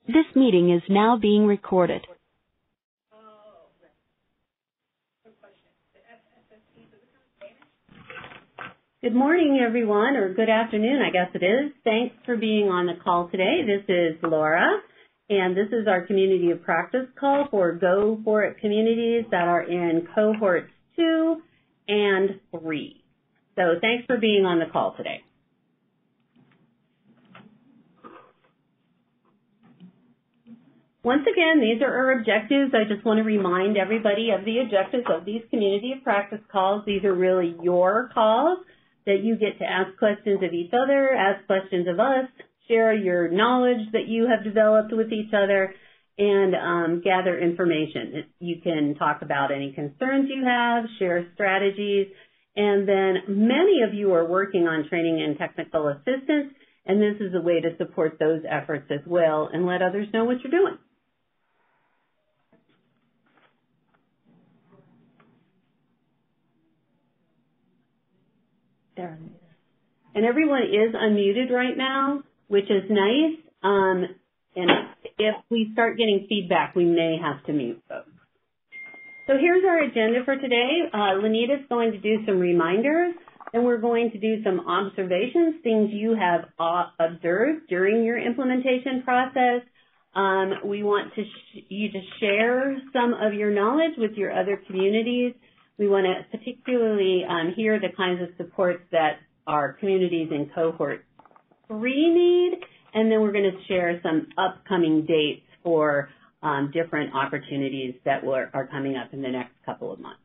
This meeting is now being recorded. Good morning, everyone, or good afternoon, I guess it is. Thanks for being on the call today. This is Laura, and this is our community of practice call for Go For It communities that are in cohorts 2 and 3. So thanks for being on the call today. Once again, these are our objectives. I just want to remind everybody of the objectives of these community of practice calls. These are really your calls that you get to ask questions of each other, ask questions of us, share your knowledge that you have developed with each other, and gather information. You can talk about any concerns you have, share strategies, and then many of you are working on training and technical assistance, and this is a way to support those efforts as well and let others know what you're doing. There. And everyone is unmuted right now, which is nice. And if we start getting feedback, we may have to mute folks. So here's our agenda for today. Lanita's going to do some reminders, and we're going to do some observations, things you have observed during your implementation process. We want you to share some of your knowledge with your other communities. We want to particularly hear the kinds of supports that our communities in cohort 3 need, and then we're going to share some upcoming dates for different opportunities that are coming up in the next couple of months.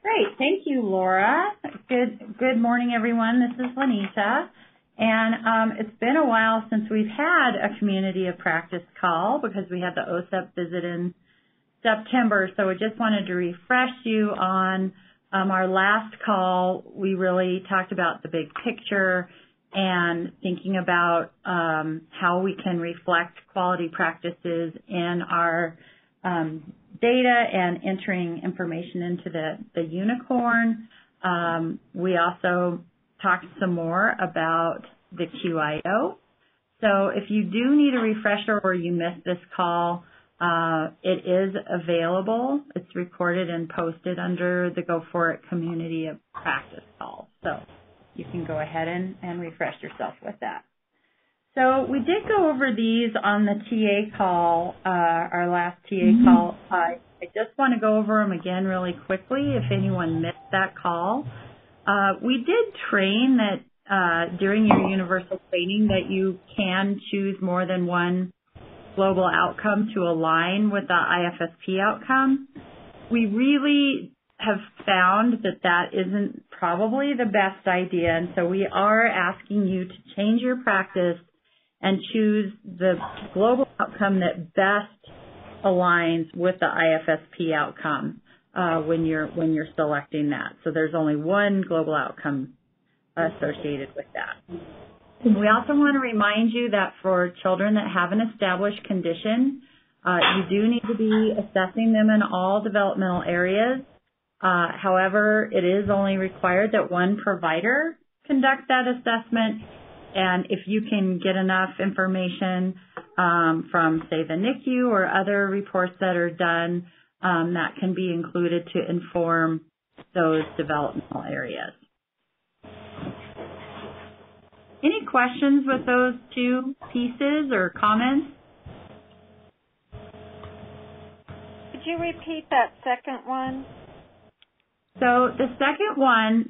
Great. Thank you, Laura. Good morning, everyone. This is Lanita. And it's been a while since we've had a community of practice call because we had the OSEP visit in September. So I just wanted to refresh you on our last call. We really talked about the big picture and thinking about how we can reflect quality practices in our data and entering information into the unicorn. We also talked some more about the QIO. So if you do need a refresher or you missed this call, it is available. It's recorded and posted under the Go For It community of practice call. So you can go ahead and refresh yourself with that. So we did go over these on the TA call, our last TA call. I just want to go over them again really quickly if anyone missed that call. We did train that during your universal training that you can choose more than one global outcome to align with the IFSP outcome. We really have found that that isn't probably the best idea, and so we are asking you to change your practice and choose the global outcome that best aligns with the IFSP outcome when you're selecting that. So there's only one global outcome associated with that. We also want to remind you that for children that have an established condition, you do need to be assessing them in all developmental areas. However, it is only required that one provider conduct that assessment. And if you can get enough information from, say, the NICU or other reports that are done, that can be included to inform those developmental areas. Any questions with those two pieces or comments? Could you repeat that second one? So the second one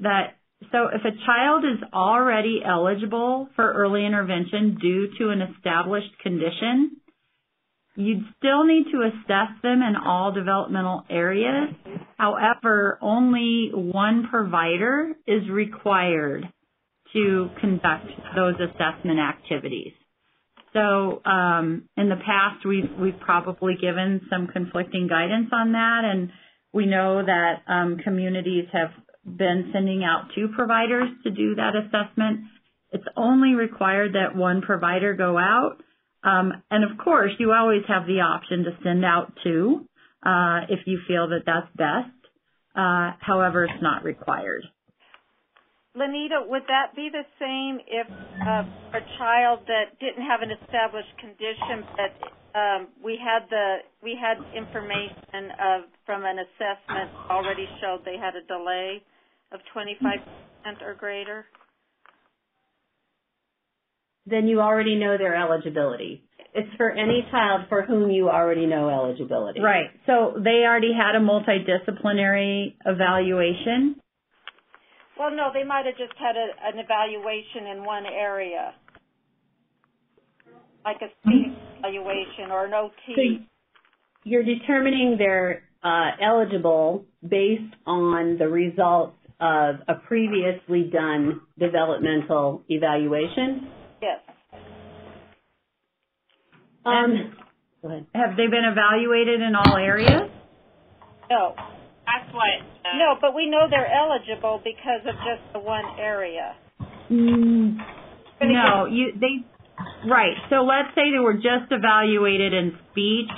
so if a child is already eligible for early intervention due to an established condition, you'd still need to assess them in all developmental areas. However, only one provider is required to conduct those assessment activities. So in the past, we've probably given some conflicting guidance on that, and we know that communities have been sending out 2 providers to do that assessment. It's only required that one provider go out. And of course, you always have the option to send out 2 if you feel that that's best. However, it's not required. Lenita, would that be the same if a child that didn't have an established condition, but we had information from an assessment already showed they had a delay of 25% or greater? Then you already know their eligibility. It's for any child for whom you already know eligibility. Right. So they already had a multidisciplinary evaluation? Well, no, they might have just had an evaluation in one area, like a speech evaluation or an OT. So you're determining they're eligible based on the results of a previously done developmental evaluation? Yes. Go ahead. Have they been evaluated in all areas? No. That's what. No, but we know they're eligible because of just the one area. No, right. So let's say they were just evaluated in speech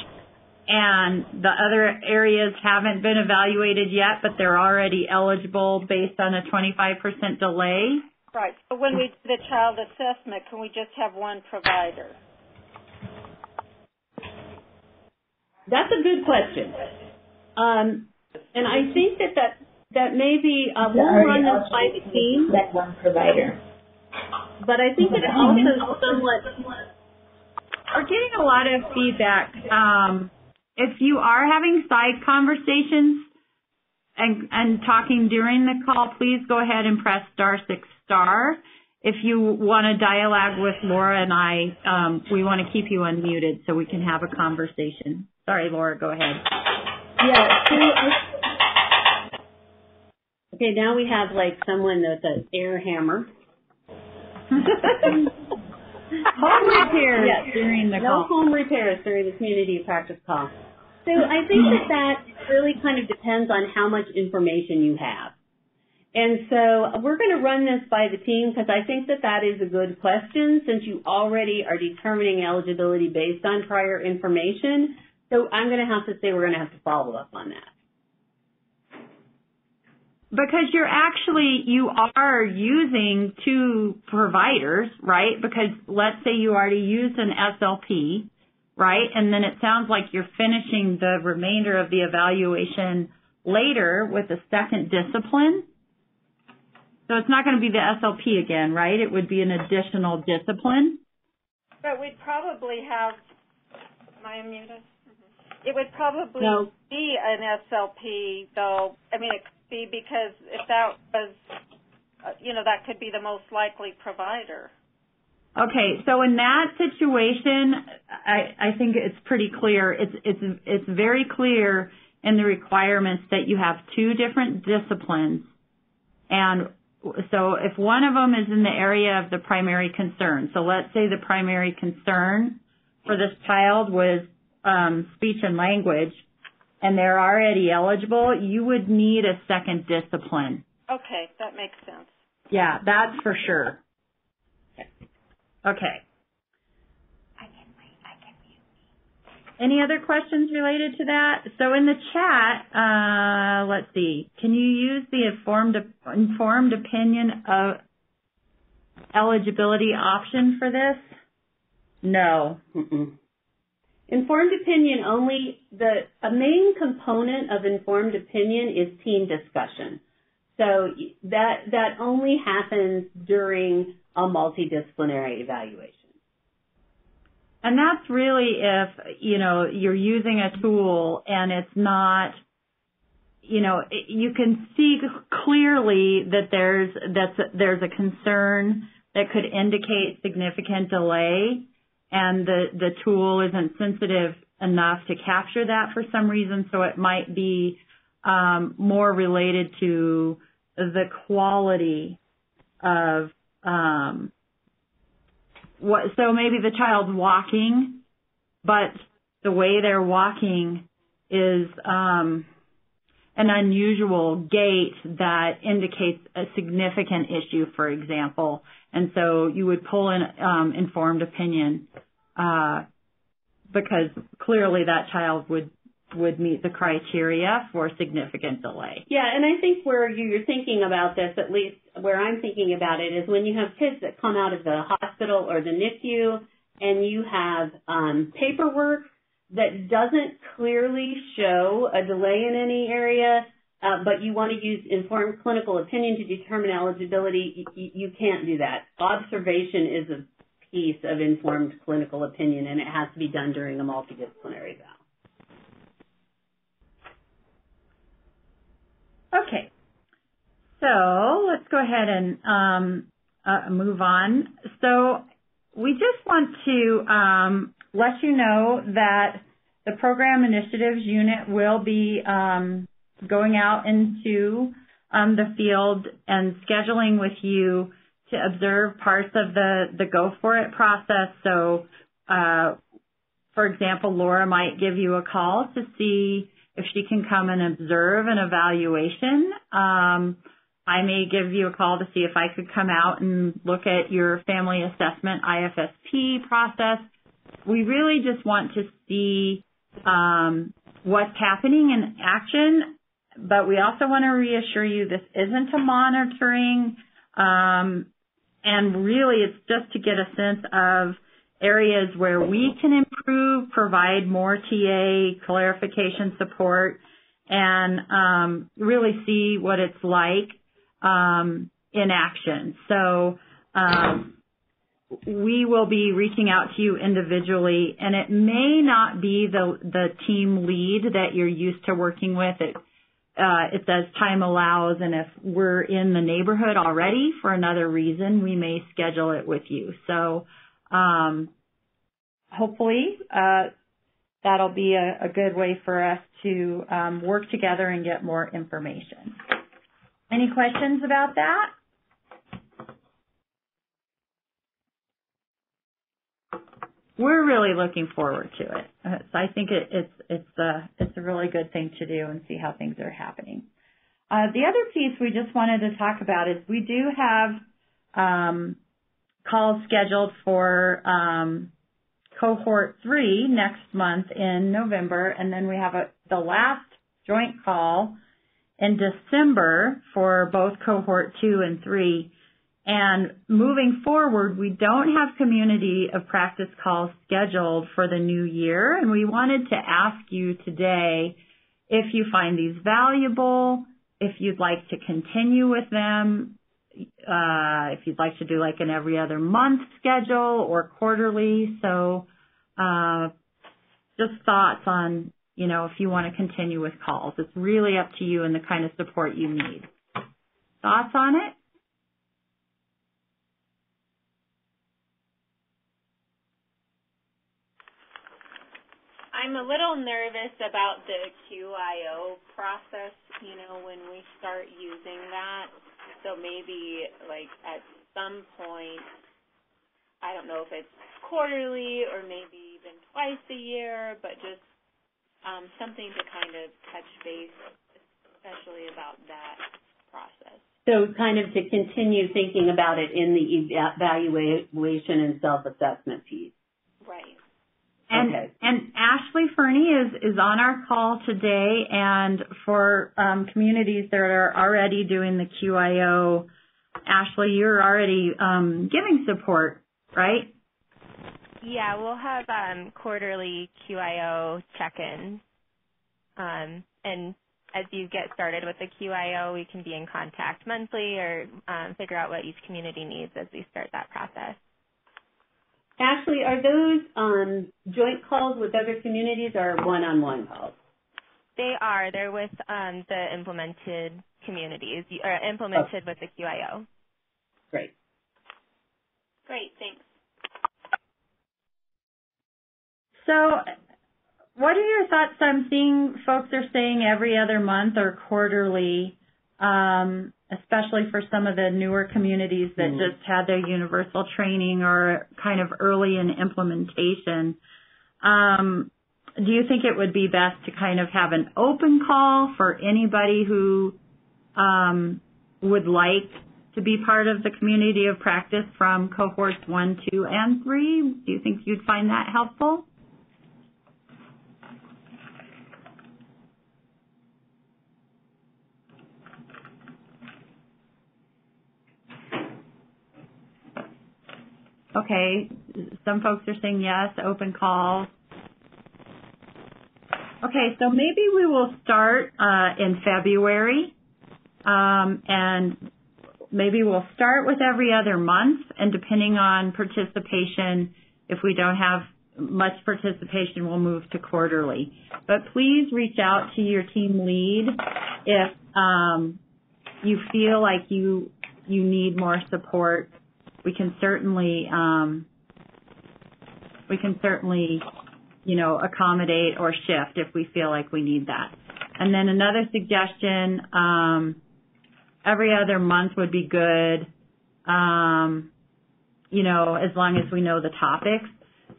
and the other areas haven't been evaluated yet, but they're already eligible based on a 25% delay. Right. So when we do the child assessment, can we just have one provider? That's a good question. And I think that maybe we'll run this by the team. That one provider. But I think it also somewhat. We're getting a lot of feedback. If you are having side conversations and talking during the call, please go ahead and press *6*. If you want to dialogue with Laura and I, we want to keep you unmuted so we can have a conversation. Sorry, Laura, go ahead. Yeah. Okay, now we have like someone with an air hammer. Home repairs during the call. No home repairs during the community practice call. So I think that really kind of depends on how much information you have. And so we're going to run this by the team because I think that is a good question since you already are determining eligibility based on prior information. So I'm going to have to say we're going to have to follow up on that. Because you are using two providers, right? Because let's say you already used an SLP, right? And then it sounds like you're finishing the remainder of the evaluation later with a second discipline. So it's not going to be the SLP again, right? It would be an additional discipline. But we'd probably have, am I unmuted? It would probably be an SLP, though. I mean, it could be because if that was, that could be the most likely provider. Okay, so in that situation, I think it's pretty clear. It's very clear in the requirements that you have two different disciplines, and so if one of them is in the area of the primary concern, so let's say the primary concern for this child was speech and language, and they're already eligible, you would need a second discipline. Okay, that makes sense. Yeah, that's for sure. Okay. I can mute. Any other questions related to that? So in the chat, let's see. Can you use the informed opinion of eligibility option for this? No. Mm-mm. Informed opinion only, a main component of informed opinion is team discussion. So that only happens during a multidisciplinary evaluation. And that's really if, you're using a tool and it's not, you can see clearly that there's a concern that could indicate significant delay, and the tool isn't sensitive enough to capture that for some reason, so it might be more related to the quality of so maybe the child's walking, but the way they're walking is an unusual gait that indicates a significant issue, for example. And so you would pull in informed opinion because clearly that child would would meet the criteria for significant delay. Yeah, and I think where you're thinking about this, at least where I'm thinking about it, is when you have kids that come out of the hospital or the NICU and you have paperwork that doesn't clearly show a delay in any area, but you want to use informed clinical opinion to determine eligibility, you can't do that. Observation is a piece of informed clinical opinion, and it has to be done during a multidisciplinary eval. Okay, so let's go ahead and move on. So we just want to let you know that the Program Initiatives Unit will be going out into the field and scheduling with you to observe parts of the Go For It process. So, for example, Laura might give you a call to see if she can come and observe an evaluation. I may give you a call to see if I could come out and look at your family assessment IFSP process. We really just want to see what's happening in action, but we also want to reassure you this isn't a monitoring, and really it's just to get a sense of areas where we can improve, provide more TA clarification support, and really see what it's like in action. So we will be reaching out to you individually, and it may not be the team lead that you're used to working with. It's as time allows, and if we're in the neighborhood already for another reason, we may schedule it with you. So hopefully that'll be a good way for us to work together and get more information. Any questions about that? We're really looking forward to it. So I think it's a really good thing to do and see how things are happening. The other piece we just wanted to talk about is we do have calls scheduled for Cohort 3 next month in November, and then we have the last joint call in December for both Cohort 2 and 3. And moving forward, we don't have community of practice calls scheduled for the new year, and we wanted to ask you today if you find these valuable, if you'd like to continue with them, if you'd like to do like an every other month schedule or quarterly. So just thoughts on, if you want to continue with calls. It's really up to you and the kind of support you need. Thoughts on it? I'm a little nervous about the QIO process, when we start using that. So maybe, at some point, I don't know if it's quarterly or maybe even twice a year, but just something to kind of touch base, especially about that process. So kind of to continue thinking about it in the evaluation and self-assessment piece. Right. And Ashley Fernie is on our call today, and for communities that are already doing the QIO, Ashley, you're already giving support, right? Yeah, we'll have quarterly QIO check-ins, and as you get started with the QIO, we can be in contact monthly or figure out what each community needs as we start that process. Ashley, are those joint calls with other communities or one-on-one calls? They are. They're with the implemented communities, or implemented with the QIO. Great. Great, thanks. So what are your thoughts? I'm seeing folks are saying every other month or quarterly, especially for some of the newer communities that just had their universal training or kind of early in implementation. Do you think it would be best to kind of have an open call for anybody who would like to be part of the community of practice from cohorts 1, 2, and 3? Do you think you'd find that helpful? Okay, some folks are saying yes, open calls. Okay, so maybe we will start in February, and maybe we'll start with every other month, and depending on participation, if we don't have much participation, we'll move to quarterly. But please reach out to your team lead if you feel like you need more support. We can certainly accommodate or shift if we feel like we need that. And then another suggestion, every other month would be good, as long as we know the topics.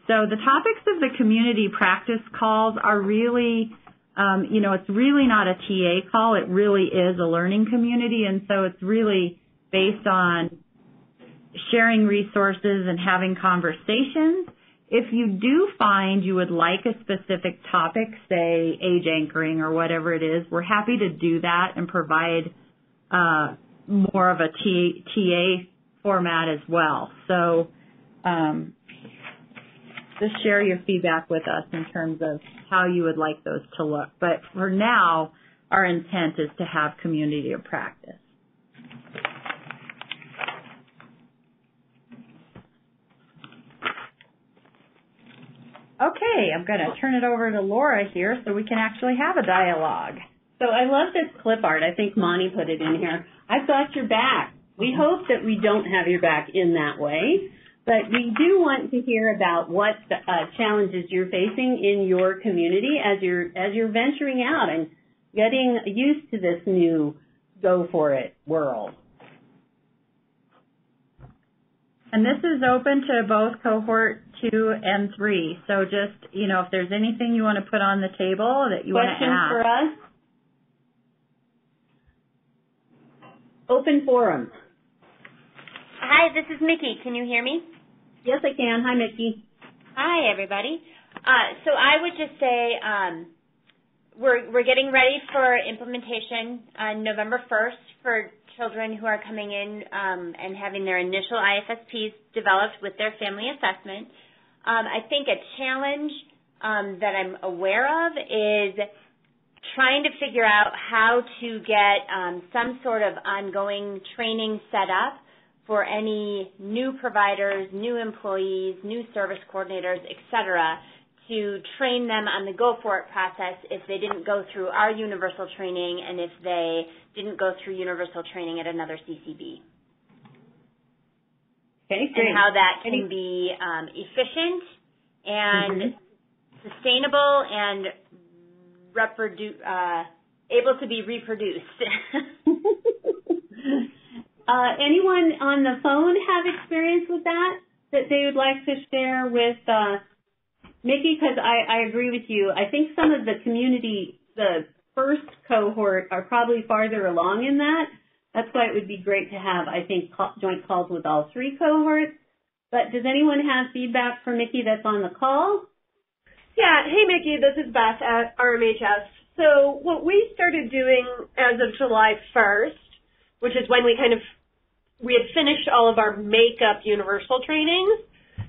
So the topics of the community practice calls are really, it's really not a TA call. It really is a learning community, and so it's really based on sharing resources and having conversations. If you do find you would like a specific topic, say age anchoring or whatever it is, we're happy to do that and provide more of a TA format as well. So just share your feedback with us in terms of how you would like those to look. But for now, our intent is to have community of practice. Okay, I'm going to turn it over to Laura here so we can actually have a dialogue. So I love this clip art. I think Monty put it in here. I've got your back. We hope that we don't have your back in that way, but we do want to hear about what challenges you're facing in your community as you're venturing out and getting used to this new go for it world. And this is open to both cohort 2 and 3. So just, if there's anything you want to put on the table that you want to ask. Questions for us? Open forum. Hi, this is Mickey. Can you hear me? Yes, I can. Hi, Mickey. Hi, everybody. So I would just say we're getting ready for implementation on November 1st for children who are coming in and having their initial IFSPs developed with their family assessment. I think a challenge that I'm aware of is trying to figure out how to get some sort of ongoing training set up for any new providers, new employees, new service coordinators, et cetera, to train them on the go for it process if they didn't go through our universal training and if they didn't go through universal training at another CCB. Okay, great. And how that can be efficient and sustainable and able to be reproduced. Anyone on the phone have experience with that they would like to share with Mickey? Because I agree with you. I think some of the first cohort are probably farther along in that. That's why it would be great to have, I think, joint calls with all 3 cohorts. But does anyone have feedback for Mickey that's on the call? Yeah. Hey, Mickey. This is Beth at RMHS. So what we started doing as of July 1st, which is when we had finished all of our makeup universal trainings,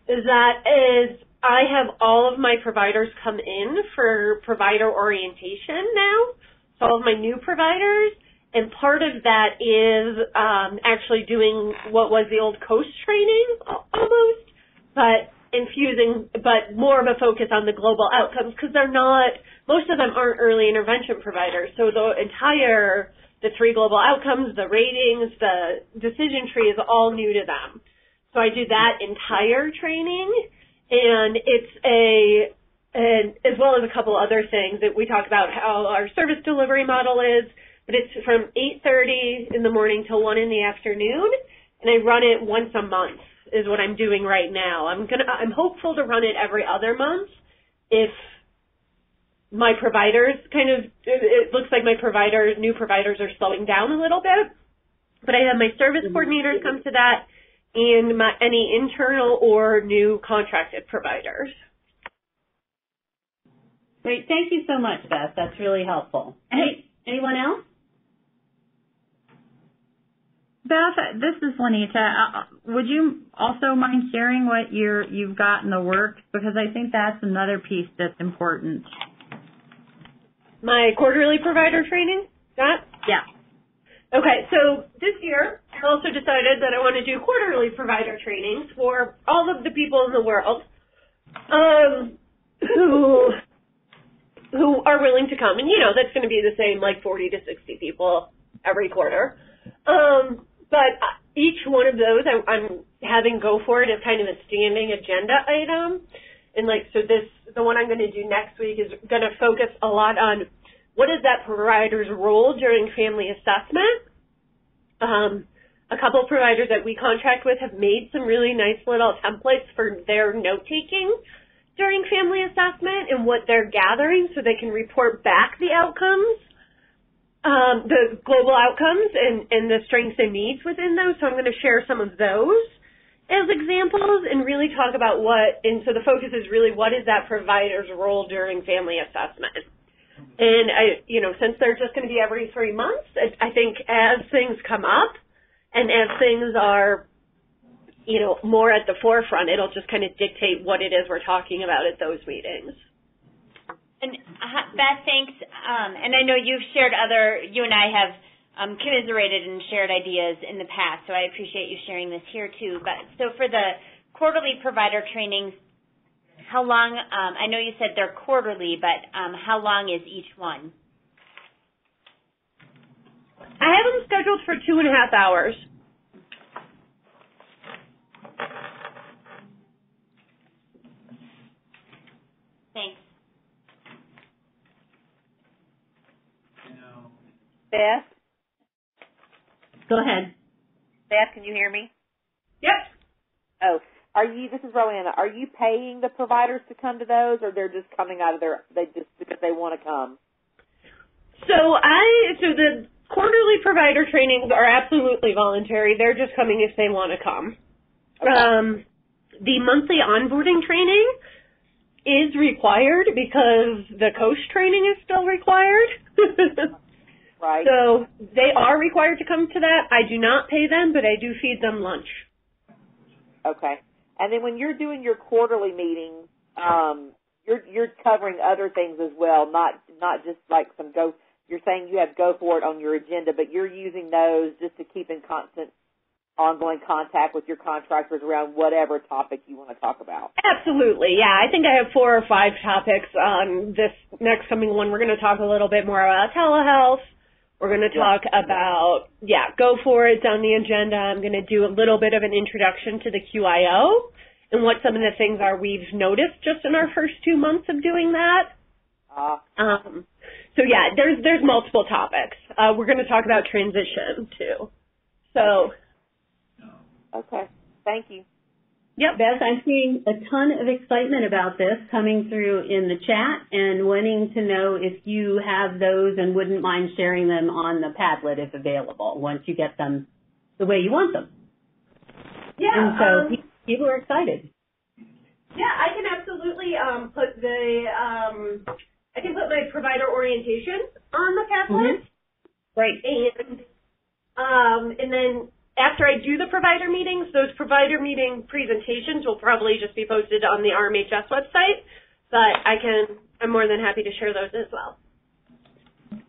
is I have all of my providers come in for provider orientation now, so all of my new providers, and part of that is actually doing what was the old COAST training almost, but more of a focus on the global outcomes because most of them aren't early intervention providers, so the 3 global outcomes, the ratings, the decision tree is all new to them. So I do that entire training, and as well as a couple other things that we talk about how our service delivery model is, but it's from 8:30 in the morning till 1 in the afternoon, and I run it once a month is what I'm doing right now. I'm hopeful to run it every other month if my providers it looks like my new providers are slowing down a little bit, but I have my service coordinators come to that and any internal or new contracted providers. Great. Thank you so much, Beth. That's really helpful. Anyone else? Beth, this is Lanita. Would you also mind sharing what you've got in the works? Because I think that's another piece that's important. My quarterly provider training? That? Yeah. Okay, so this year I also decided that I want to do quarterly provider trainings for all of the people in the world who are willing to come. And, that's going to be the same, like 40 to 60 people every quarter. But each one of those I'm having go for it as kind of a standing agenda item. And the one I'm going to do next week is going to focus a lot on what is that provider's role during family assessment. A couple providers that we contract with have made some really nice little templates for their note-taking during family assessment and what they're gathering so they can report back the outcomes, the global outcomes and the strengths and needs within those. So I'm going to share some of those as examples and really talk about and so the focus is really what is that provider's role during family assessment. And since they're just going to be every 3 months, I think as things come up and as things are, more at the forefront, it'll just kind of dictate what it is we're talking about at those meetings. And Beth, thanks. And I know you and I have commiserated and shared ideas in the past, so I appreciate you sharing this here too. But so for the quarterly provider trainings, how long, I know you said they're quarterly, but how long is each one? I have them scheduled for 2.5 hours. Thanks. Beth? Go ahead. Beth, can you hear me? Yep. Oh, this is Roanna, are you paying the providers to come to those, or they're just coming out of because they want to come? So the quarterly provider trainings are absolutely voluntary. They're just coming if they want to come. Okay. The monthly onboarding training is required because the coach training is still required. Right. So they are required to come to that. I do not pay them, but I do feed them lunch. Okay. And then when you're doing your quarterly meetings, you're covering other things as well, not just like you're saying you have Go For It on your agenda, but you're using those just to keep in constant ongoing contact with your contractors around whatever topic you want to talk about. Absolutely, yeah. I think I have 4 or 5 topics on this next coming one. We're going to talk a little bit more about telehealth. We're going to talk about, Go For It's on the agenda. I'm going to do a little bit of an introduction to the QIO and what some of the things are we've noticed just in our first 2 months of doing that. There's multiple topics. We're going to talk about transition, too. So. Okay. Thank you. Yep, Beth, I'm seeing a ton of excitement about this coming through in the chat and wanting to know if you have those and wouldn't mind sharing them on the Padlet if available once you get them the way you want them. Yeah. And so people are excited. Yeah, I can absolutely put my provider orientation on the Padlet. Mm-hmm. Right. And then after I do the provider meetings, those provider meeting presentations will probably just be posted on the RMHS website, but I'm more than happy to share those as well.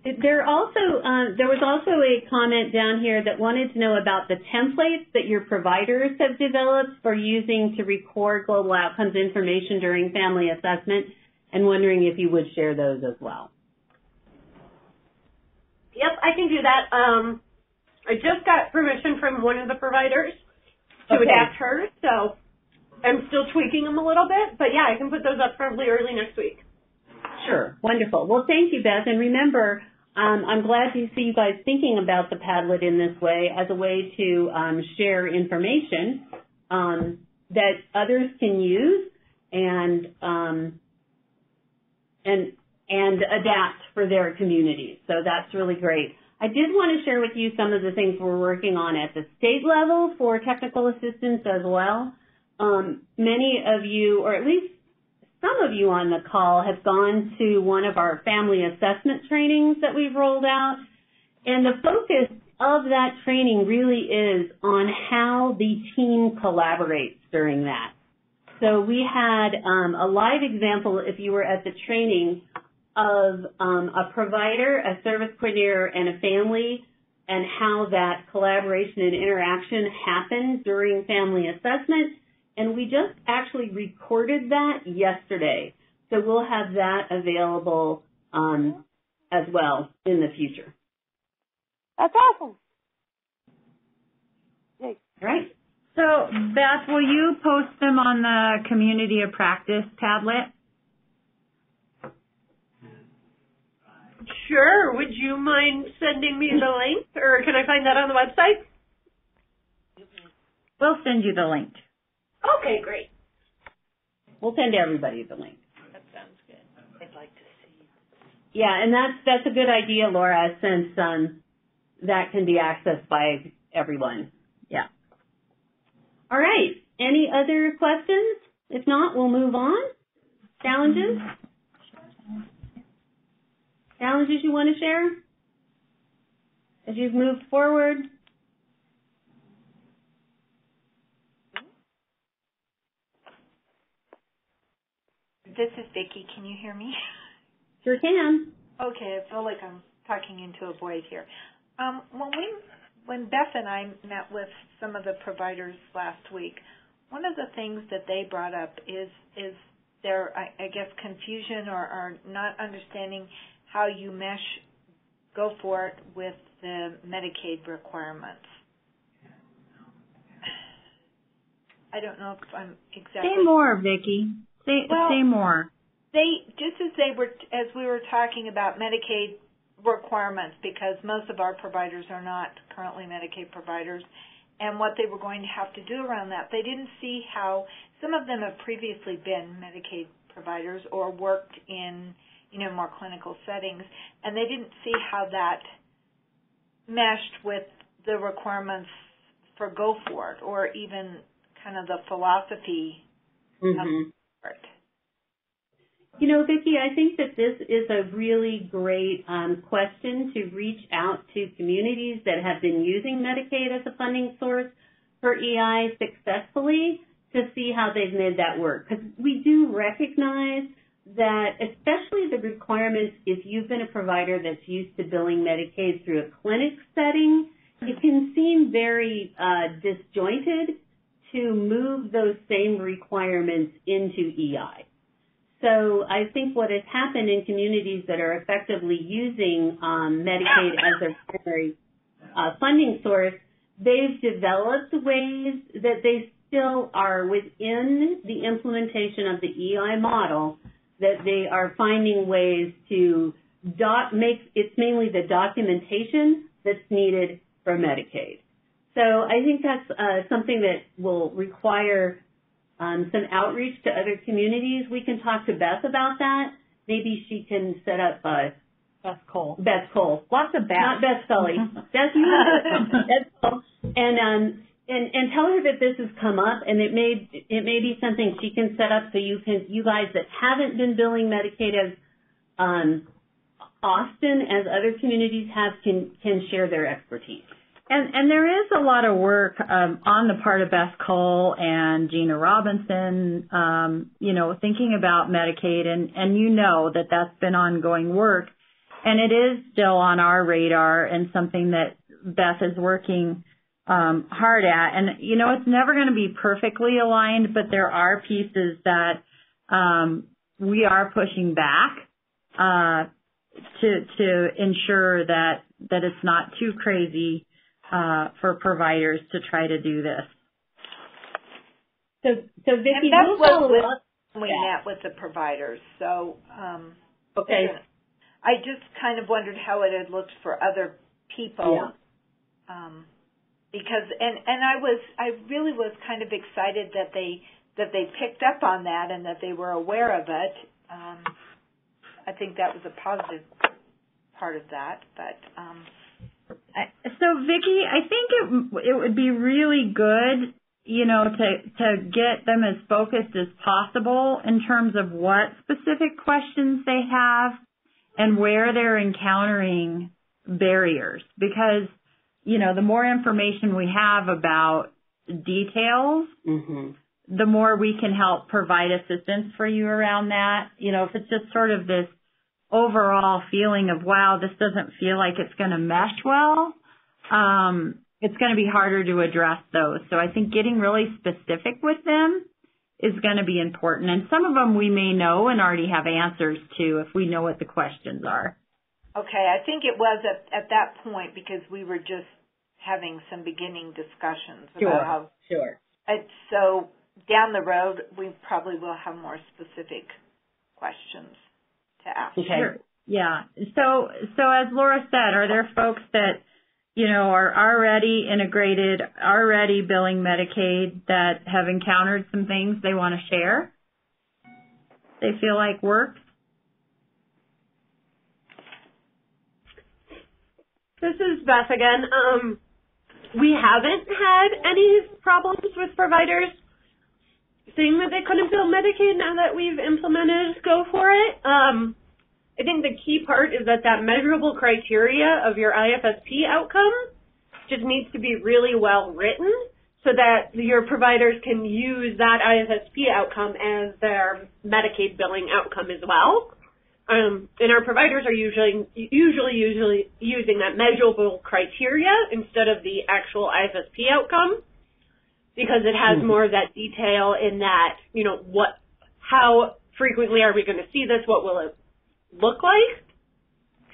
There was also a comment down here that wanted to know about the templates that your providers have developed for using to record global outcomes information during family assessment, and wondering if you would share those as well. Yep, I can do that. I just got permission from one of the providers to adapt hers, so I'm still tweaking them a little bit. But, I can put those up probably early next week. Sure. Wonderful. Well, thank you, Beth. And remember, I'm glad to see you guys thinking about the Padlet in this way as a way to share information that others can use and adapt for their communities. So that's really great. I did want to share with you some of the things we're working on at the state level for technical assistance as well. Many of you, or at least some of you on the call, have gone to one of our family assessment trainings that we've rolled out. And the focus of that training really is on how the team collaborates during that. So we had a live example, if you were at the training, of a provider, a service coordinator, and a family, and how that collaboration and interaction happened during family assessment. And we just actually recorded that yesterday. So we'll have that available as well in the future. That's awesome. All right. So, Beth, will you post them on the Community of Practice Padlet? Sure. Would you mind sending me the link, or can I find that on the website? We'll send you the link. Okay, great. We'll send everybody the link. That sounds good. I'd like to see. Yeah, and that's a good idea, Laura, since that can be accessed by everyone. Yeah. All right. Any other questions? If not, we'll move on. Challenges? Challenges you want to share as you've moved forward? This is Vicki. Can you hear me? Sure can. Okay, I feel like I'm talking into a void here. When Beth and I met with some of the providers last week, one of the things that they brought up is their, I guess, confusion or not understanding how you mesh COPCohort with the Medicaid requirements. I don't know if I'm exactly. Say more, Vicki. Say more. They just as we were talking about Medicaid requirements, because most of our providers are not currently Medicaid providers, and what they were going to have to do around that. They didn't see how some of them have previously been Medicaid providers or worked in more clinical settings, and they didn't see how that meshed with the requirements for COPCohort or even kind of the philosophy of it. Vicki, I think that this is a really great question to reach out to communities that have been using Medicaid as a funding source for EI successfully to see how they've made that work. Because we do recognize that especially the requirements, if you've been a provider that's used to billing Medicaid through a clinic setting, it can seem very disjointed to move those same requirements into EI. So I think what has happened in communities that are effectively using Medicaid as their primary funding source, they've developed ways that they still are within the implementation of the EI model, that they are finding ways to it's mainly the documentation that's needed for Medicaid. So I think that's something that will require some outreach to other communities. We can talk to Beth about that. Maybe she can set up Beth Cole. Beth Cole. Lots of Beth. Not Beth Scully. Beth, you know Beth Cole. And tell her that this has come up, and it may be something she can set up so you guys that haven't been billing Medicaid as often as other communities have can share their expertise. And there is a lot of work on the part of Beth Cole and Gina Robinson, thinking about Medicaid, and that's been ongoing work, and it is still on our radar and something that Beth is working hard at. And it's never going to be perfectly aligned, but there are pieces that we are pushing back to ensure that it's not too crazy for providers to try to do this. So Vicki, and that's what we met with the providers. So, okay. I just kind of wondered how it had looked for other people. Yeah. Because I really was kind of excited that they picked up on that and that they were aware of it. I think that was a positive part of that, but. So Vicki, I think it would be really good, to get them as focused as possible in terms of what specific questions they have and where they're encountering barriers, because the more information we have about details, the more we can help provide assistance for you around that. If it's just sort of this overall feeling of, wow, this doesn't feel like it's going to mesh well, it's going to be harder to address those. So I think getting really specific with them is going to be important. And some of them we may know and already have answers to if we know what the questions are. Okay, I think it was at that point because we were just having some beginning discussions about how. Sure. So down the road, we probably will have more specific questions to ask. Okay. Sure. Yeah. So as Laura said, are there folks that, are already integrated, already billing Medicaid that have encountered some things they want to share? They feel like works? This is Beth again. We haven't had any problems with providers saying that they couldn't bill Medicaid now that we've implemented Go For It. I think the key part is that measurable criteria of your IFSP outcome just needs to be really well written so that your providers can use that IFSP outcome as their Medicaid billing outcome as well. And our providers are usually using that measurable criteria instead of the actual IFSP outcome because it has more of that detail in that, how frequently are we going to see this? What will it look like?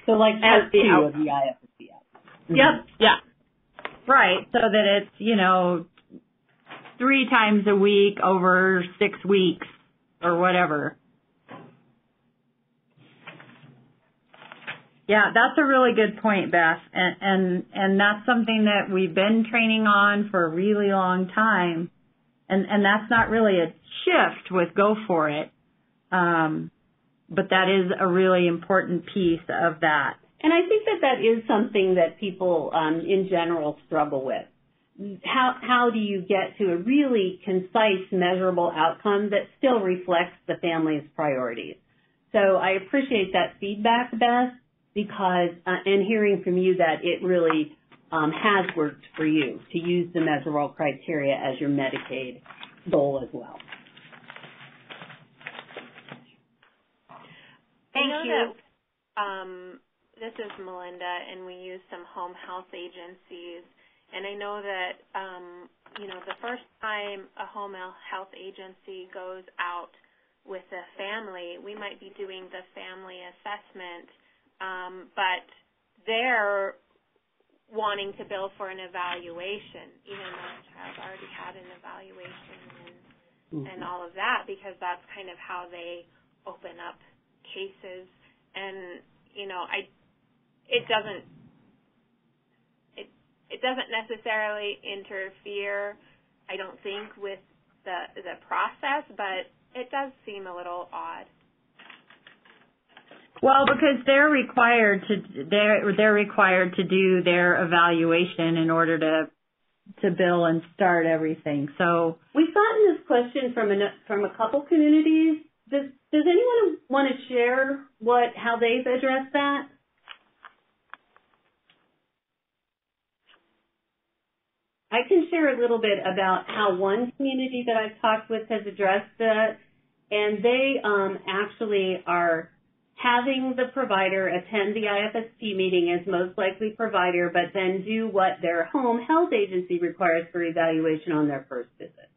So like part 2 of the IFSP outcome. Yep. Yeah. Right. So that it's, 3 times a week over 6 weeks or whatever. Yeah, that's a really good point, Beth. And that's something that we've been training on for a really long time. And that's not really a shift with Go For It. But that is a really important piece of that. And I think that is something that people in general struggle with. How do you get to a really concise, measurable outcome that still reflects the family's priorities? So I appreciate that feedback, Beth, because, and hearing from you that it really has worked for you to use the measurable criteria as your Medicaid goal as well. Thank you. This is Melinda, and we use some home health agencies. And I know that, the first time a home health agency goes out with a family, we might be doing the family assessment, but they're wanting to bill for an evaluation, even though the child already had an evaluation and all of that, because that's kind of how they open up cases. And it doesn't necessarily interfere, I don't think, with the process, but it does seem a little odd. Well, because they're required to do their evaluation in order to bill and start everything. So we've gotten this question from a couple communities. Does anyone want to share how they've addressed that? I can share a little bit about how one community that I've talked with has addressed that, and they actually are having the provider attend the IFSP meeting as most likely provider, but then do what their home health agency requires for evaluation on their first visit.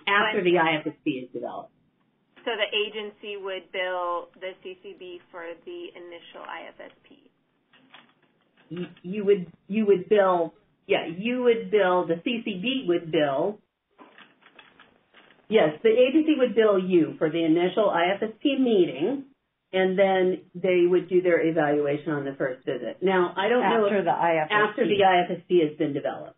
After the IFSP is developed. So the agency would bill the CCB for the initial IFSP. You would bill, the CCB would bill. Yes, the agency would bill you for the initial IFSP meeting, and then they would do their evaluation on the first visit. Now, I don't know if after the IFSP has been developed.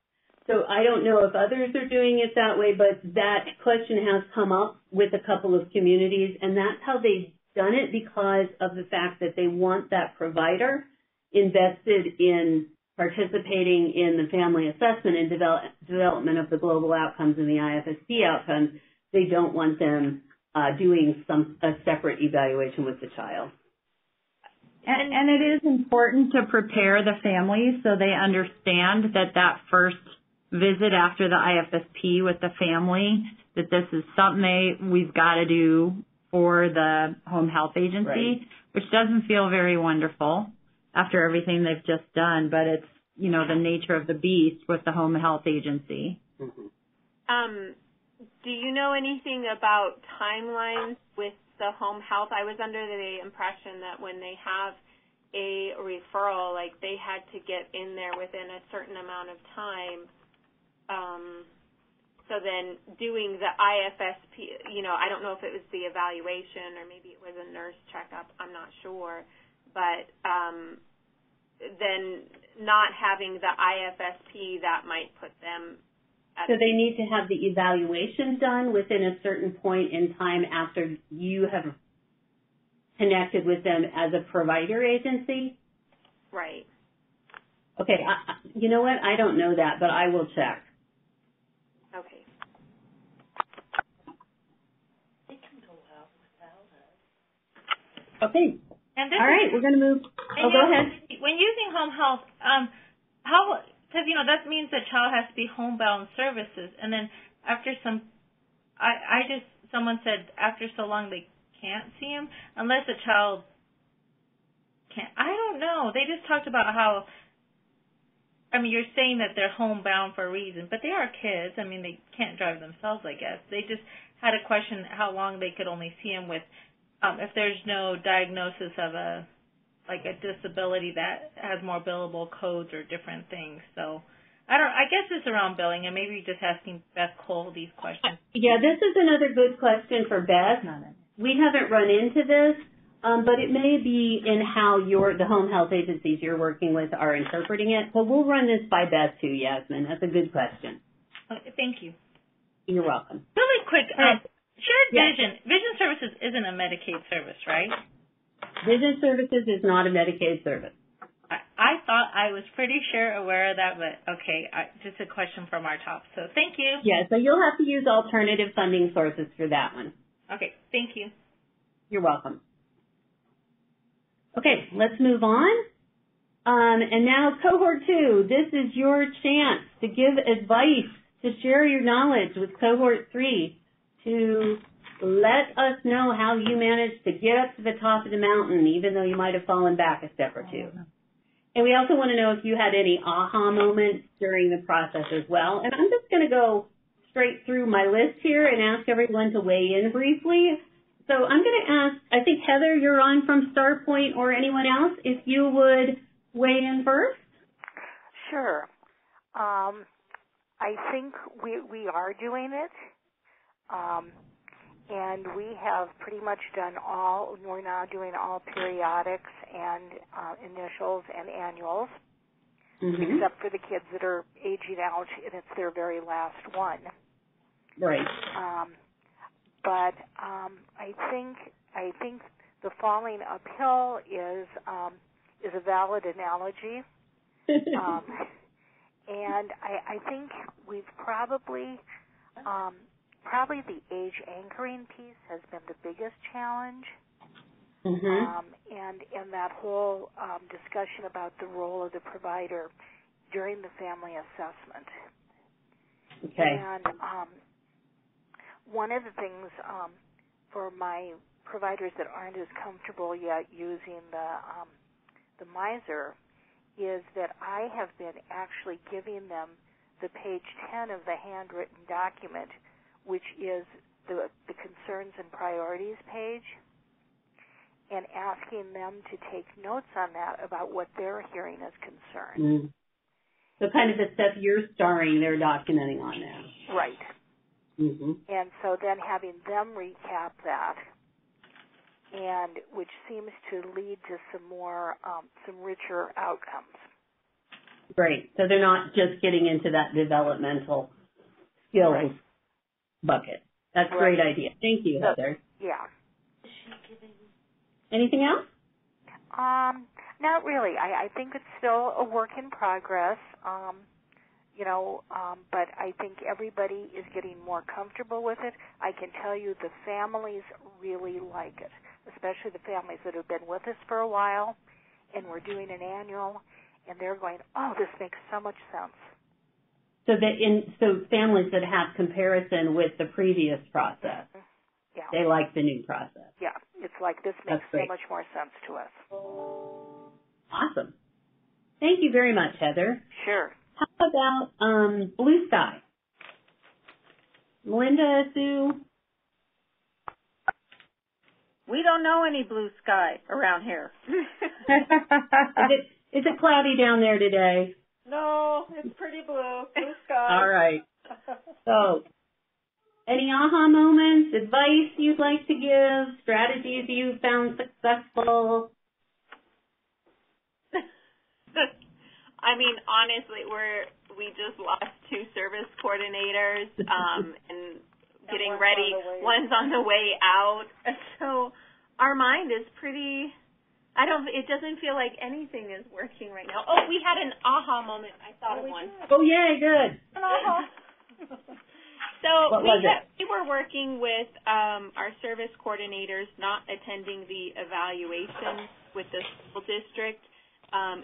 So I don't know if others are doing it that way, but that question has come up with a couple of communities, and that's how they've done it because of the fact that they want that provider invested in participating in the family assessment and development of the global outcomes and the IFSP outcomes. They don't want them doing a separate evaluation with the child. And it is important to prepare the families so they understand that first visit after the IFSP with the family, that this is something we've got to do for the home health agency, right, which doesn't feel very wonderful after everything they've just done, but it's, you know, the nature of the beast with the home health agency. Mm-hmm. Do you know anything about timelines with the home health? I was under the impression that when they have a referral, like they had to get in there within a certain amount of time. So then doing the IFSP, you know, I don't know if it was the evaluation or maybe it was a nurse checkup, I'm not sure. But then not having the IFSP, that might put them at So they need to have the evaluation done within a certain point in time after you have connected with them as a provider agency? Right. Okay, you know what? I don't know that, but I will check. Okay. It can go out without us. Okay. And all right, we're going to move. Oh, go ahead. When using home health, because, you know, that means the child has to be homebound services. And then after someone said after so long they can't see him unless the child can't. I don't know. They just talked about how, I mean, you're saying that they're homebound for a reason, but they are kids. I mean, they can't drive themselves, I guess. They just had a question how long they could only see him with, if there's no diagnosis of a disability that has more billable codes or different things. So I guess it's around billing, and maybe just asking Beth Cole these questions. Yeah, this is another good question for Beth. We haven't run into this, but it may be in how the home health agencies you're working with are interpreting it. So we'll run this by Beth too, Yasmin. That's a good question. Okay, thank you. You're welcome. Really quick, shared vision services isn't a Medicaid service, right? Vision services is not a Medicaid service. I thought I was pretty sure aware of that, but okay, just a question from our top. So thank you. Yeah, so you'll have to use alternative funding sources for that one. Okay, thank you. You're welcome. Okay, let's move on. And now cohort 2, this is your chance to give advice, to share your knowledge with cohort 3, to let us know how you managed to get up to the top of the mountain, even though you might have fallen back a step or two. And we also want to know if you had any aha moments during the process as well. And I'm just going to go straight through my list here and ask everyone to weigh in briefly. So I'm going to ask, I think, Heather, you're on from StarPoint, or anyone else, if you would weigh in first. Sure. I think we are doing it. And we have pretty much we're now doing all periodics and initials and annuals, except for the kids that are aging out and it's their very last one. Right. But I think the falling uphill is a valid analogy. And I think we've probably the age anchoring piece has been the biggest challenge. And that whole discussion about the role of the provider during the family assessment. Okay. And one of the things for my providers that aren't as comfortable yet using the MISER is that I have been actually giving them the page 10 of the handwritten document, which is the concerns and priorities page, and asking them to take notes on that about what they're hearing as concerns. So kind of the stuff you're starring, they're documenting on there. Right. And so then having them recap that, and which seems to lead to some richer outcomes. Great. So they're not just getting into that developmental skills bucket. That's a great idea. Thank you, Heather. Yeah. Anything else? Not really. I think it's still a work in progress. But I think everybody is getting more comfortable with it. I can tell you the families really like it, especially the families that have been with us for a while. and we're doing an annual, and they're going, oh, this makes so much sense. So families that have comparison with the previous process, yeah, they like the new process. Yeah, it's like this makes so much more sense to us. Awesome. Thank you very much, Heather. Sure. How about Blue Sky? Melinda, Sue? We don't know any blue sky around here. Is it cloudy down there today? No, it's pretty blue sky. All right. So, any aha moments, advice you'd like to give, strategies you found successful? I mean, honestly, we just lost 2 service coordinators, and getting ready. One's on the way out. So our mind is pretty. It doesn't feel like anything is working right now. Oh, we had an aha moment. I thought of one. Oh, yay, good. So we were working with our service coordinators not attending the evaluation with the school district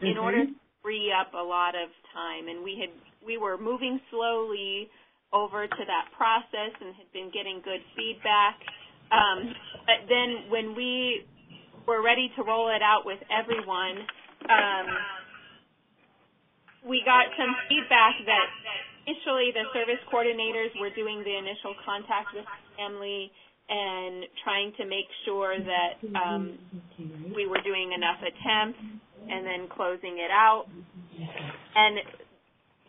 in order to free up a lot of time. And we were moving slowly over to that process and had been getting good feedback. But then when we were ready to roll it out with everyone, we got some feedback that initially the service coordinators were doing the initial contact with the family and trying to make sure that we were doing enough attempts and then closing it out. And,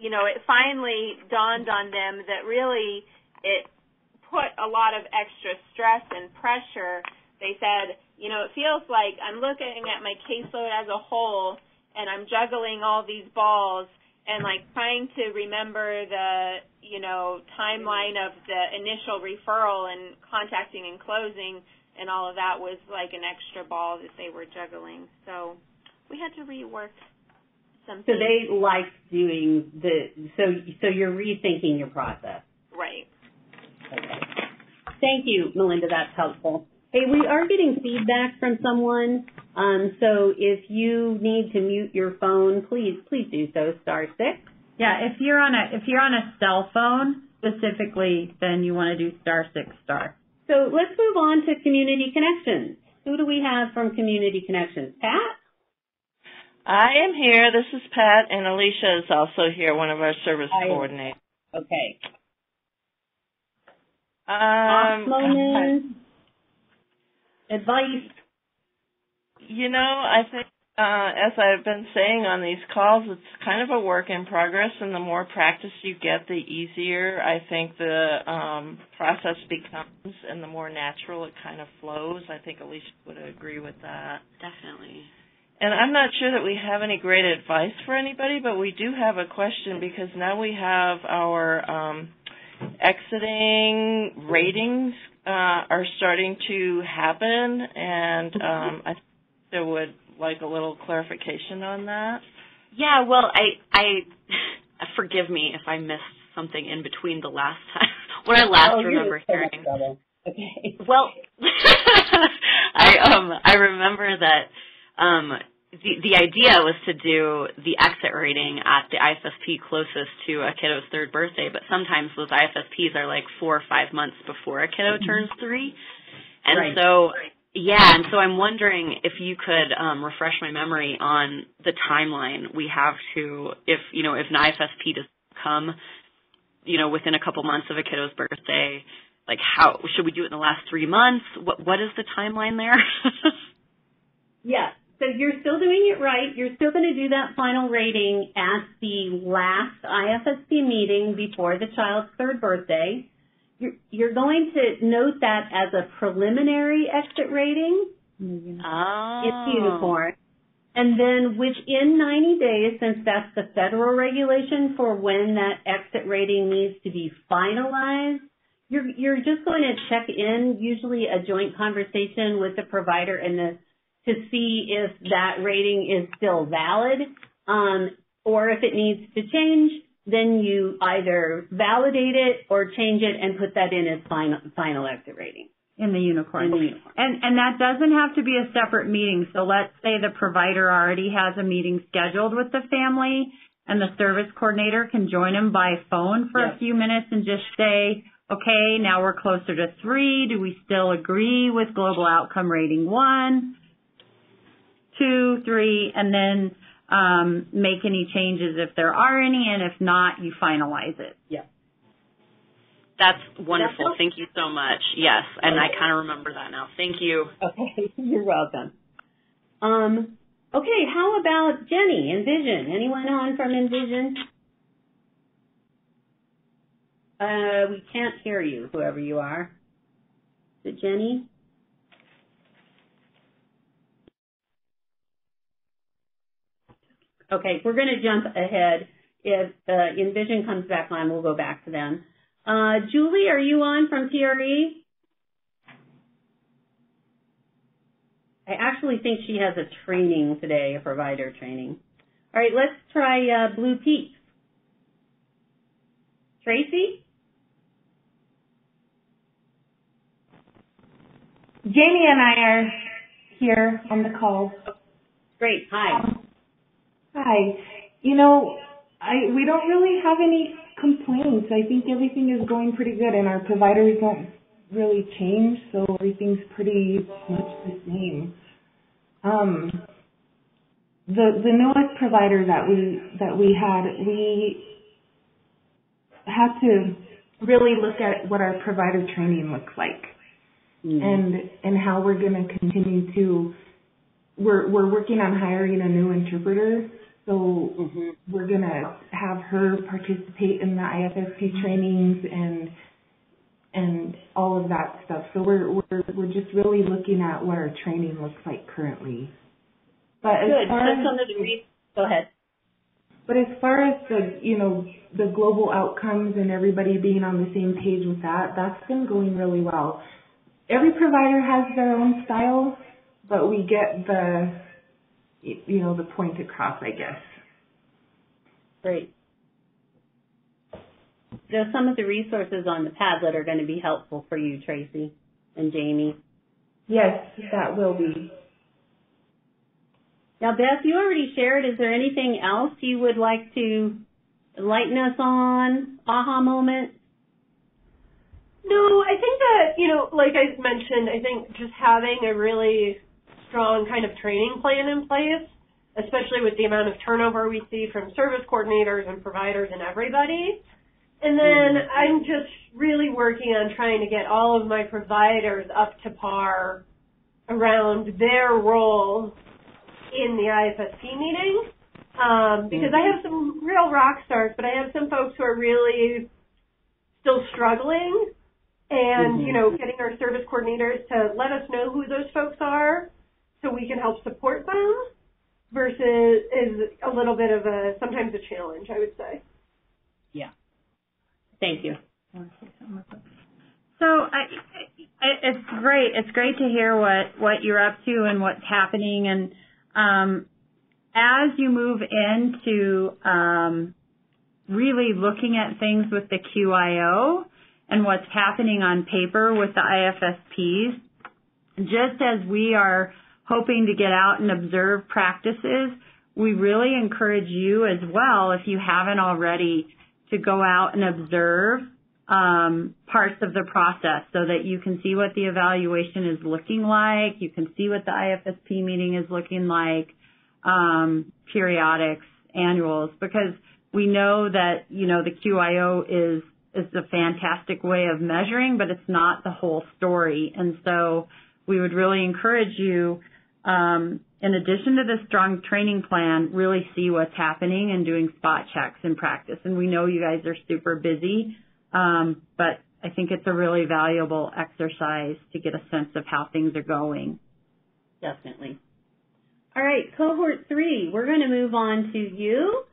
it finally dawned on them that really it put a lot of extra stress and pressure. They said, it feels like I'm looking at my caseload as a whole and I'm juggling all these balls and like trying to remember the, timeline of the initial referral and contacting and closing and all of that was like an extra ball that they were juggling. So we had to rework some things. So they liked doing so you're rethinking your process. Right. Okay. Thank you, Melinda. That's helpful. Hey, we are getting feedback from someone, so if you need to mute your phone, please do so. *6. Yeah, if you're on a cell phone specifically, then you want to do *6*. So let's move on to Community Connections. Who do we have from Community Connections? Pat? I am here. This is Pat, and Alicia is also here, one of our service coordinators. Okay. Moments, advice. I think, as I've been saying on these calls, it's kind of a work in progress, and the more practice you get, the easier I think the process becomes, and the more natural it kind of flows. I think Alicia would agree with that. Definitely. And I'm not sure that we have any great advice for anybody, but we do have a question because now we have our exiting ratings are starting to happen, and I think there would like a little clarification on that. Yeah, well, I forgive me if I missed something in between the last time when I last remember hearing. Okay. Well, I remember that the idea was to do the exit rating at the IFSP closest to a kiddo's 3rd birthday, but sometimes those IFSPs are like 4 or 5 months before a kiddo turns 3. And so I'm wondering if you could refresh my memory on the timeline we have to, if an IFSP does come, within a couple months of a kiddo's birthday, like how should we do it in the last 3 months? What is the timeline there? Yes. So you're still doing it right. You're still going to do that final rating at the last IFSP meeting before the child's 3rd birthday. You're going to note that as a preliminary exit rating. Oh. It's uniform. And then within 90 days, since that's the federal regulation for when that exit rating needs to be finalized, you're just going to check in, usually a joint conversation with the provider and to see if that rating is still valid, or if it needs to change, then you either validate it or change it and put that in as final exit rating. In the unicorn. In the unicorn. And that doesn't have to be a separate meeting. So let's say the provider already has a meeting scheduled with the family, and the service coordinator can join them by phone for a few minutes and just say, okay, now we're closer to 3. Do we still agree with global outcome rating 1, 2, 3, and then make any changes if there are any, and if not, you finalize it. Yeah. That's wonderful. Thank you so much. Yes, and I kind of remember that now. Thank you. Okay, you're welcome. Okay, how about Jenny, Envision? Anyone on from Envision? We can't hear you, whoever you are. Is it Jenny? Okay, we're going to jump ahead. If Envision comes back on, we'll go back to them. Julie, are you on from TRE? I actually think she has a training today, a provider training. All right, let's try Blue Peaks. Tracy? Jamie and I are here on the call. Great, hi. Hi. You know, we don't really have any complaints. I think everything is going pretty good, and our providers don't really change, so everything's pretty much the same. The newest provider that we had to really look at what our provider training looks like, and how we're going to continue to. We're working on hiring a new interpreter, so we're going to have her participate in the IFSP trainings and all of that stuff. So we're just really looking at what our training looks like currently. But good. Go ahead. But as far as the global outcomes and everybody being on the same page with that, that's been going really well. Every provider has their own style, but we get the point across, I guess. Great. There's some of the resources on the Padlet are going to be helpful for you, Tracy and Jamie. Yes, that will be. Now, Beth, you already shared. Is there anything else you would like to enlighten us on? Aha moment? No, I think that, like I mentioned, I think just having a really strong kind of training plan in place, especially with the amount of turnover we see from service coordinators and providers and everybody. And then I'm just really working on trying to get all of my providers up to par around their role in the IFSP meeting, because I have some real rock stars, but I have some folks who are really still struggling, and, getting our service coordinators to let us know who those folks are so we can help support them versus is a little bit of sometimes a challenge, I would say. Yeah. Thank you. So it's great. It's great to hear what you're up to and what's happening. And as you move into really looking at things with the QIO and what's happening on paper with the IFSPs, just as we are hoping to get out and observe practices, we really encourage you as well, if you haven't already, to go out and observe parts of the process so that you can see what the evaluation is looking like, you can see what the IFSP meeting is looking like, periodics, annuals, because we know that, the QIO is a fantastic way of measuring, but it's not the whole story. And so we would really encourage you, in addition to the strong training plan, really see what's happening and doing spot checks in practice. And we know you guys are super busy, but I think it's a really valuable exercise to get a sense of how things are going. Definitely. All right, cohort 3, we're going to move on to you.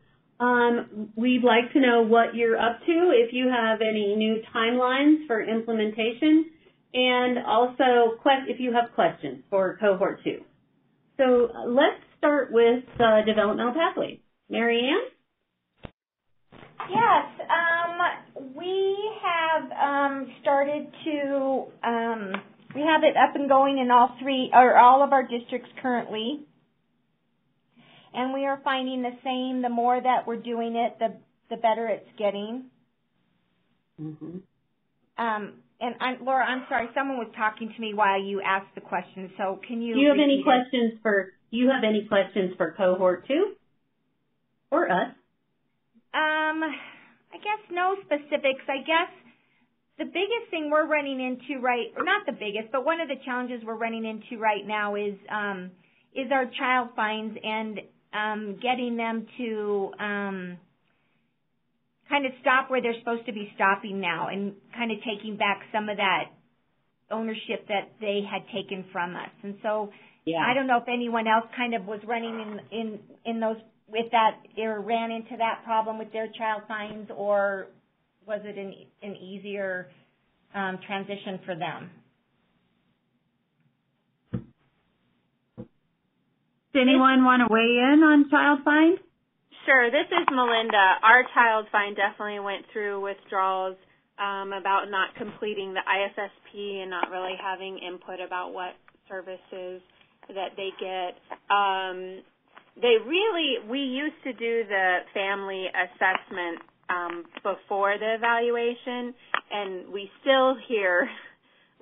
We'd like to know what you're up to, if you have any new timelines for implementation, and also if you have questions for cohort 2. So let's start with developmental pathways. Mary Ann? Yes, we have started to We have it up and going in all of our districts currently. And we are finding the same, the more that we're doing it, the better it's getting. Mm-hmm. And Laura, I'm sorry, someone was talking to me while you asked the question, so can you Do you have any questions for cohort 2? Or us? I guess no specifics. I guess the biggest thing we're running into not the biggest, but one of the challenges we're running into right now is our child finds and getting them to kind of stop where they're supposed to be stopping now, and kind of taking back some of that ownership that they had taken from us. And so I don't know if anyone else kind of was running in those with that, or ran into that problem with their child finds, or was it an easier transition for them? Does anyone want to weigh in on child find? Sure. This is Melinda. Our child find definitely went through withdrawals about not completing the IFSP and not really having input about what services that they get. We used to do the family assessment before the evaluation, and we still hear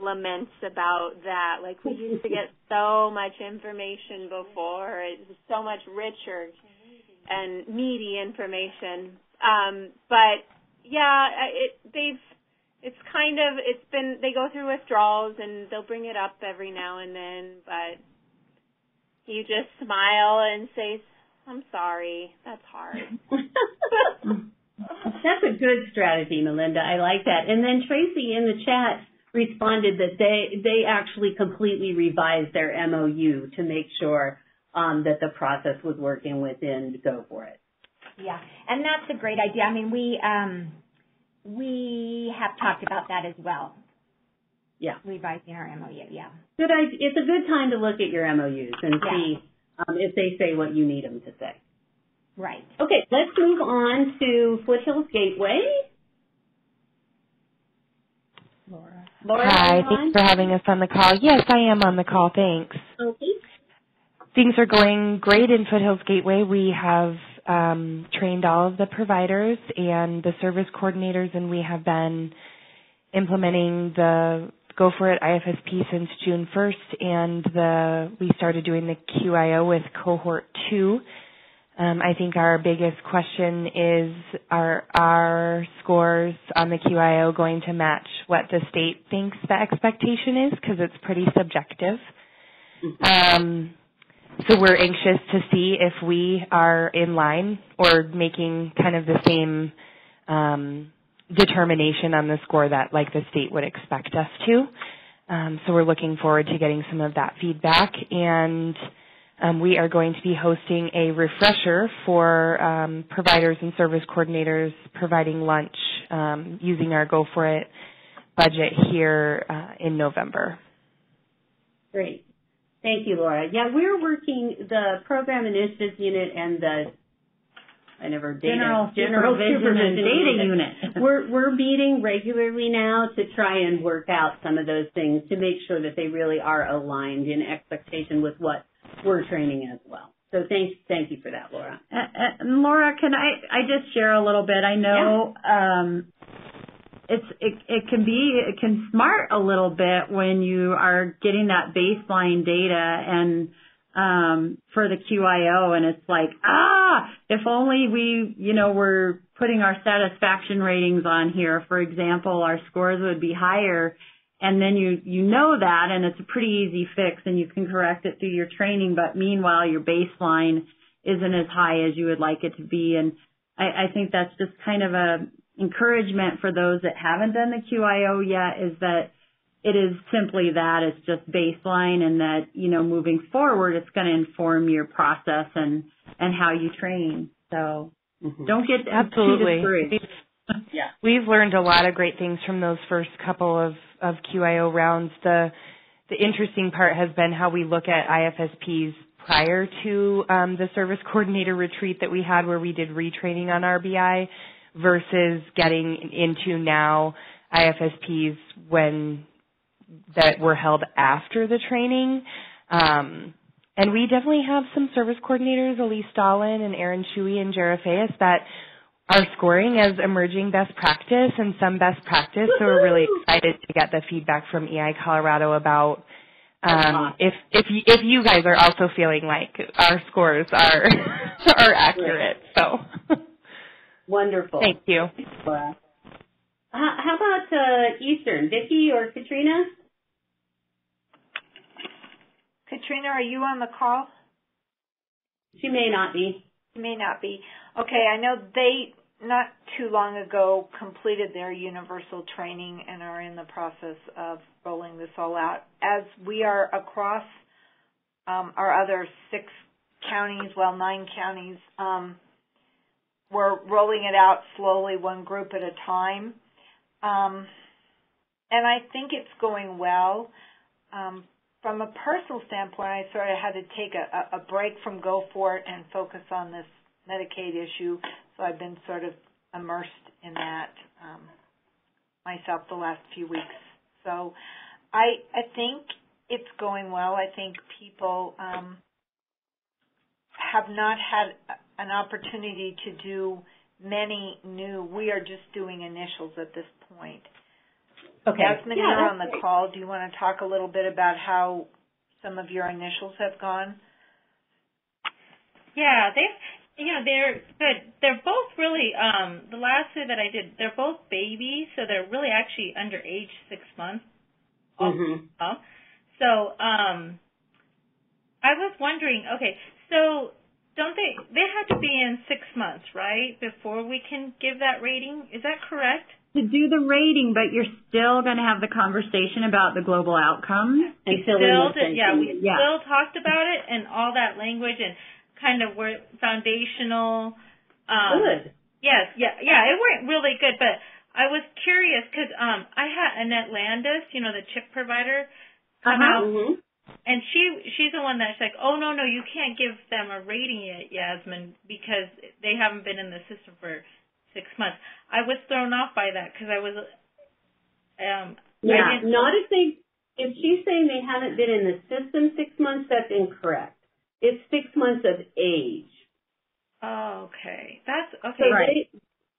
laments about that. Like, we used to get so much information before. It was so much richer and meaty information. They go through withdrawals, and they'll bring it up every now and then, but you just smile and say, I'm sorry, that's hard. That's a good strategy, Melinda. I like that. And then Tracy in the chat responded that they actually completely revised their MOU to make sure that the process was working within Go For It. Yeah, and that's a great idea. I mean, we have talked about that as well. Yeah. Revising our MOU, yeah. Good idea. It's a good time to look at your MOUs and see if they say what you need them to say. Right. Okay, let's move on to Foothills Gateway. Laura, hi, thanks for having us on the call. Yes, I am on the call, thanks. Okay. Things are going great in Foothills Gateway. We have trained all of the providers and the service coordinators, and we have been implementing the Go For It IFSP since June 1st, and we started doing the QIO with Cohort 2. I think our biggest question is, are our scores on the QIO going to match what the state thinks the expectation is? Because it's pretty subjective. So we're anxious to see if we are in line or making kind of the same determination on the score that like the state would expect us to. So we're looking forward to getting some of that feedback, and we are going to be hosting a refresher for providers and service coordinators providing lunch using our Go For It budget here in November. Great. Thank you, Laura. Yeah, we're working the Program Initiatives Unit and the General Supervision and Data Unit. We're meeting regularly now to try and work out some of those things to make sure that they really are aligned in expectation with what we're training as well. So thank you for that, Laura. Laura, can I just share a little bit? I know it can smart a little bit when you are getting that baseline data and for the QIO, and it's like, if only we, were putting our satisfaction ratings on here, for example, our scores would be higher. And then you know that, and it's a pretty easy fix, and you can correct it through your training, but meanwhile your baseline isn't as high as you would like it to be. And I think that's just kind of a encouragement for those that haven't done the QIO yet, is that it is simply that, it's just baseline, and that, moving forward it's going to inform your process and how you train. So don't get too discouraged. Yeah. We've learned a lot of great things from those first couple of QIO rounds. The interesting part has been how we look at IFSPs prior to the service coordinator retreat that we had, where we did retraining on RBI, versus getting into now IFSPs when that were held after the training. And we definitely have some service coordinators, Elise Stalin and Erin Shuey and Jara Fayes, that are scoring as emerging best practice and some best practice. So we're really excited to get the feedback from EI Colorado about if you guys are also feeling like our scores are are accurate. So wonderful. Thank you. How about Eastern, Vicki or Katrina? Katrina, are you on the call? She may not be. She may not be. Okay, I know they not too long ago completed their universal training and are in the process of rolling this all out. As we are across our other 6 counties, 9 counties, we're rolling it out slowly, one group at a time. And I think it's going well. From a personal standpoint, I sort of had to take a break from Go For It and focus on this Medicaid issue, so I've been sort of immersed in that myself the last few weeks. So I think it's going well. I think people have not had an opportunity to do many new. We are just doing initials at this point. Okay. Yasmin, you're on the call. Do you want to talk a little bit about how some of your initials have gone? Yeah, they're good. They're both really, the last two that I did, they're both babies, so they're really actually under age 6 months. Mm-hmm. So, I was wondering, okay, so don't they have to be in 6 months, right, before we can give that rating? Is that correct? To do the rating, but you're still going to have the conversation about the global outcomes. We still talked about it and all that language and kind of were foundational. Good. Yes, it went really good. But I was curious because I had Annette Landis, the chip provider, come out, and she's the one that's like, oh no, you can't give them a rating yet, Yasmin, because they haven't been in the system for 6 months. I was thrown off by that because I was. Not if she's saying they haven't been in the system 6 months, that's incorrect. It's 6 months of age. Oh, okay. That's okay. So right.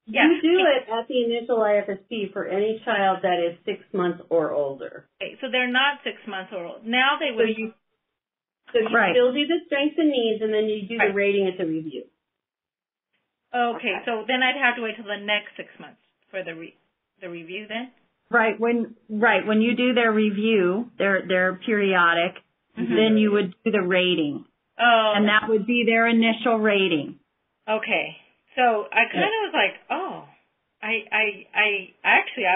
You do it at the initial IFSP for any child that is 6 months or older. Okay, so they're not 6 months or older. Now they would. So you still do the strengths and needs, and then you do the rating at the review. Okay, so then I'd have to wait till the next 6 months for the review then? Right, when you do their review, their periodic, then you would do the rating. Oh. And that would be their initial rating. Okay. So I kind of was like, I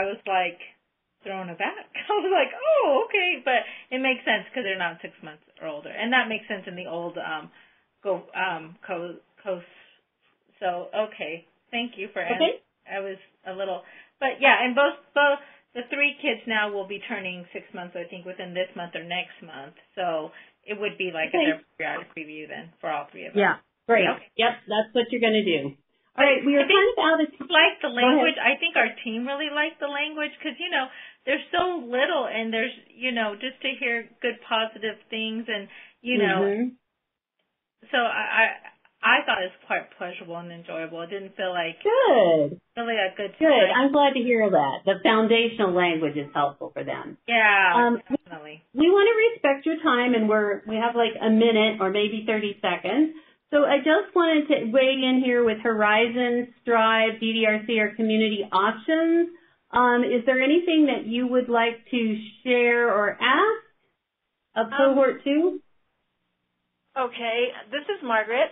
was like thrown aback. I was like, oh, okay, but it makes sense because they're not 6 months or older. And that makes sense in the old So, okay. Thank you for answering. I was a little, but yeah, and both the 3 kids now will be turning 6 months, I think, within this month or next month. So it would be like a periodic review then for all 3 of them. Yeah, great. Okay. Yep, that's what you're going to do. All right, we are kind of out of time. Like the language, I think our team really liked the language because, there's so little and there's, just to hear good positive things and, so I thought it was quite pleasurable and enjoyable. It didn't feel like really a good time. Good. I'm glad to hear that. The foundational language is helpful for them. Yeah, definitely. We want to respect your time, and we have like a minute or maybe 30 seconds. So I just wanted to weigh in here with Horizon, Strive, DDRC, or community options. Is there anything that you would like to share or ask of Cohort 2? Okay, this is Margaret.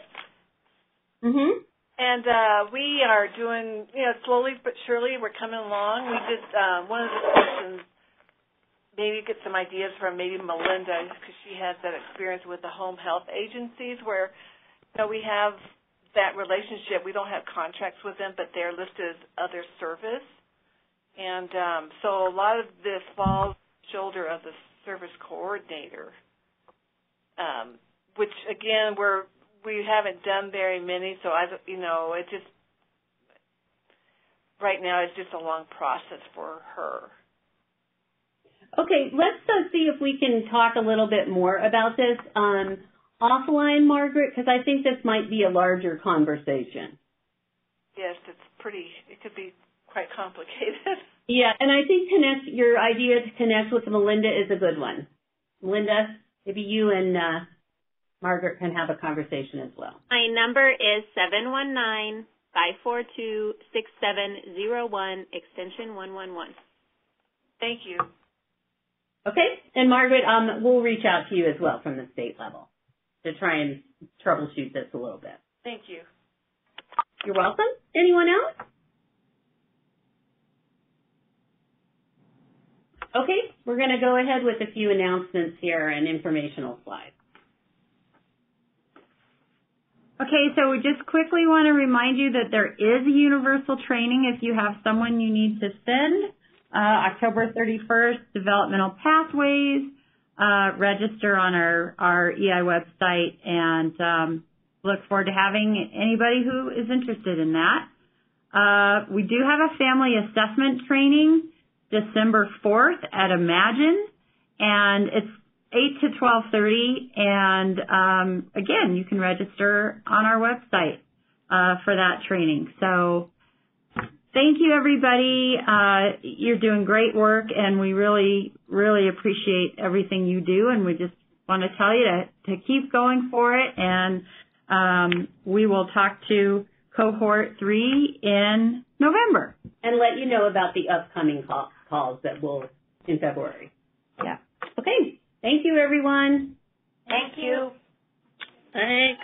Mm-hmm. And we are doing, slowly but surely we're coming along. We just, one of the questions, maybe get some ideas from maybe Melinda, because she has that experience with the home health agencies where, we have that relationship. We don't have contracts with them, but they're listed as other service. And so a lot of this falls on the shoulder of the service coordinator, which, again, we haven't done very many, so it just right now it's just a long process for her. Okay, let's see if we can talk a little bit more about this offline, Margaret, because I think this might be a larger conversation. Yes, it could be quite complicated. Yeah, and I think your idea to connect with Melinda is a good one. Melinda, maybe you and Margaret can have a conversation as well. My number is 719-542-6701, extension 111. Thank you. Okay, and Margaret, we'll reach out to you as well from the state level to try and troubleshoot this a little bit. Thank you. You're welcome. Anyone else? Okay, we're going to go ahead with a few announcements here and informational slides. Okay, so we just quickly want to remind you that there is a universal training if you have someone you need to send. October 31st, developmental pathways. Register on our EI website, and look forward to having anybody who is interested in that. We do have a family assessment training December 4th at Imagine, and it's 8 to 12:30, and again, you can register on our website for that training. So thank you, everybody. You're doing great work, and we really, really appreciate everything you do, and we just want to tell you to keep going for it, and we will talk to Cohort 3 in November. And let you know about the upcoming calls that will in February. Yeah. Okay. Thank you, everyone. Thank you. Thanks.